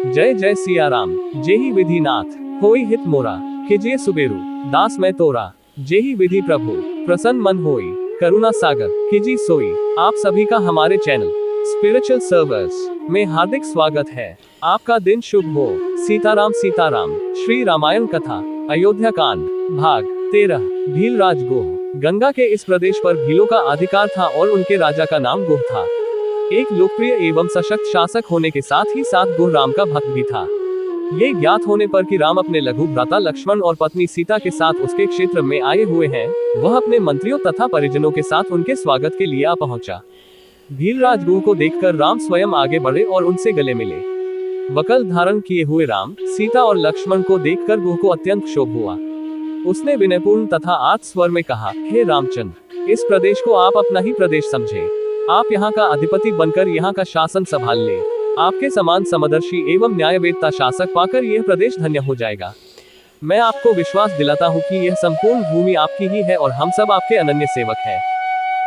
जय जय सिया राम। जेहि विधि नाथ होई हित मोरा, कीजिए सुबेरु दास मैं तोरा। जेहि विधि प्रभु प्रसन्न मन होई, करुणा सागर कीजिए सोई। आप सभी का हमारे चैनल स्पिरिचुअल सर्वर्स में हार्दिक स्वागत है। आपका दिन शुभ हो। सीताराम सीताराम। श्री रामायण कथा अयोध्या कांड भाग 13। भीलराज गुह। गंगा के इस प्रदेश पर भीलों का अधिकार था और उनके राजा का नाम गुह था। एक लोकप्रिय एवं सशक्त शासक होने के साथ ही साथ गुह राम का भक्त भी था। ये ज्ञात होने पर कि राम अपने लघु भ्राता लक्ष्मण और पत्नी सीता के साथ उसके क्षेत्र में आए हुए हैं, वह अपने मंत्रियों तथा परिजनों के साथ उनके स्वागत के लिए आ पहुंचा। भीलराज गुह को देखकर राम स्वयं आगे बढ़े और उनसे गले मिले। वकल धारण किए हुए राम, सीता और लक्ष्मण को देखकर गुह को अत्यंत क्षोभ हुआ। उसने विनयपूर्ण तथा आर्त स्वर में कहा, हे रामचंद्र, इस प्रदेश को आप अपना ही प्रदेश समझे। आप यहाँ का अधिपति बनकर यहाँ का शासन संभाल ले। आपके समान समदर्शी एवं न्यायवेदता शासक पाकर यह प्रदेश धन्य हो जाएगा। मैं आपको विश्वास दिलाता हूँ कि यह संपूर्ण भूमि आपकी ही है और हम सब आपके अनन्य सेवक हैं।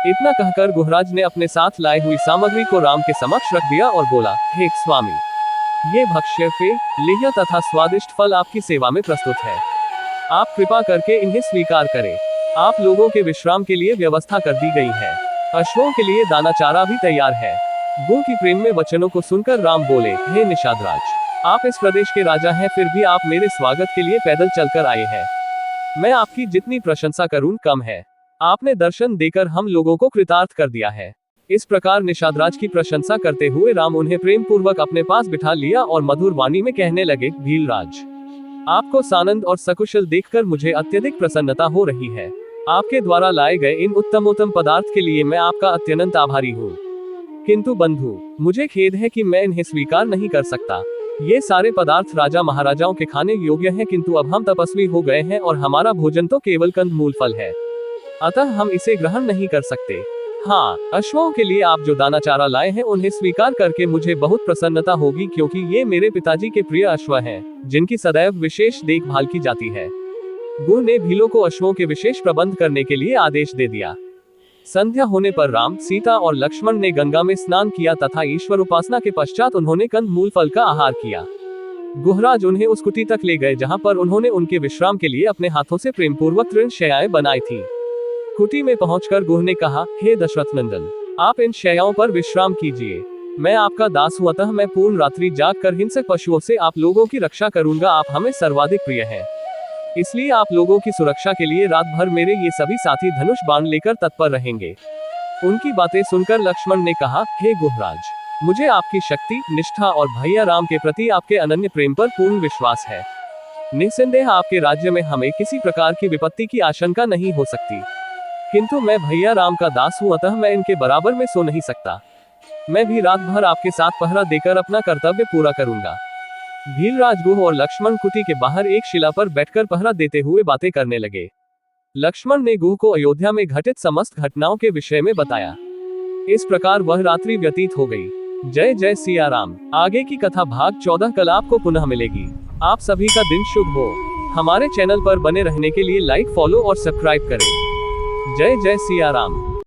इतना कहकर गुहराज ने अपने साथ लाए हुई सामग्री को राम के समक्ष रख दिया और बोला, हे स्वामी, ये भक्ष्य पेय, लेह्य तथा स्वादिष्ट फल आपकी सेवा में प्रस्तुत है। आप कृपा करके इन्हें स्वीकार करें। आप लोगों के विश्राम के लिए व्यवस्था कर दी गई है। अश्वों के लिए दाना चारा भी तैयार है। गुह की प्रेम में वचनों को सुनकर राम बोले, हे निषादराज, आप इस प्रदेश के राजा हैं, फिर भी आप मेरे स्वागत के लिए पैदल चलकर आए हैं। मैं आपकी जितनी प्रशंसा करूं कम है। आपने दर्शन देकर हम लोगों को कृतार्थ कर दिया है। इस प्रकार निषादराज की प्रशंसा करते हुए राम उन्हें प्रेम पूर्वक अपने पास बिठा लिया और मधुर वाणी में कहने लगे, भीलराज, आपको सानंद और सकुशल देखकर मुझे अत्यधिक प्रसन्नता हो रही है। आपके द्वारा लाए गए इन उत्तमोत्तम पदार्थ के लिए मैं आपका अत्यंत आभारी हूँ। किंतु बंधु, मुझे खेद है कि मैं इन्हें स्वीकार नहीं कर सकता। ये सारे पदार्थ राजा महाराजाओं के खाने योग्य हैं, किंतु अब हम तपस्वी हो गए हैं और हमारा भोजन तो केवल कंदमूल फल है, अतः हम इसे ग्रहण नहीं कर सकते। हाँ, अश्वों के लिए आप जो दाना चारा लाए हैं उन्हें स्वीकार करके मुझे बहुत प्रसन्नता होगी, क्योंकि ये मेरे पिताजी के प्रिय अश्व हैं, जिनकी सदैव विशेष देखभाल की जाती है। गुह ने भीलों को अश्वों के विशेष प्रबंध करने के लिए आदेश दे दिया। संध्या होने पर राम, सीता और लक्ष्मण ने गंगा में स्नान किया तथा ईश्वर उपासना के पश्चात उन्होंने कंदमूल फल का आहार किया। गुहराज उन्हें उस कुटी तक ले गए जहां पर उन्होंने उनके विश्राम के लिए अपने हाथों से प्रेमपूर्वक तृण शैयाएं बनाई थी। कुटी में पहुंचकर गुह ने कहा, हे दशरथ नंदन, आप इन शैयाओं पर विश्राम कीजिए। मैं आपका दास हूं, अतः मैं पूर्ण रात्रि जाग कर हिंसक पशुओं से आप लोगों की रक्षा करूंगा। आप हमें सर्वाधिक प्रिय हैं, इसलिए आप लोगों की सुरक्षा के लिए रात भर मेरे ये सभी साथी धनुष बाण लेकर तत्पर रहेंगे। उनकी बातें सुनकर लक्ष्मण ने कहा, हे गुहराज, मुझे आपकी शक्ति, निष्ठा और भैया राम के प्रति आपके अनन्य प्रेम पर पूर्ण विश्वास है। निस्संदेह आपके राज्य में हमें किसी प्रकार की विपत्ति की आशंका नहीं हो सकती, किंतु मैं भैया राम का दास हूँ, अतः मैं इनके बराबर में सो नहीं सकता। मैं भी रात भर आपके साथ पहरा देकर अपना कर्तव्य पूरा करूंगा। भीलराज गुह और लक्ष्मण कुटी के बाहर एक शिला पर बैठकर पहरा देते हुए बातें करने लगे। लक्ष्मण ने गुह को अयोध्या में घटित समस्त घटनाओं के विषय में बताया। इस प्रकार वह रात्रि व्यतीत हो गई। जय जय सिया राम। आगे की कथा भाग 14 कल आपको पुनः मिलेगी। आप सभी का दिन शुभ हो। हमारे चैनल पर बने रहने के लिए लाइक, फॉलो और सब्सक्राइब करें। जय जय सिया राम।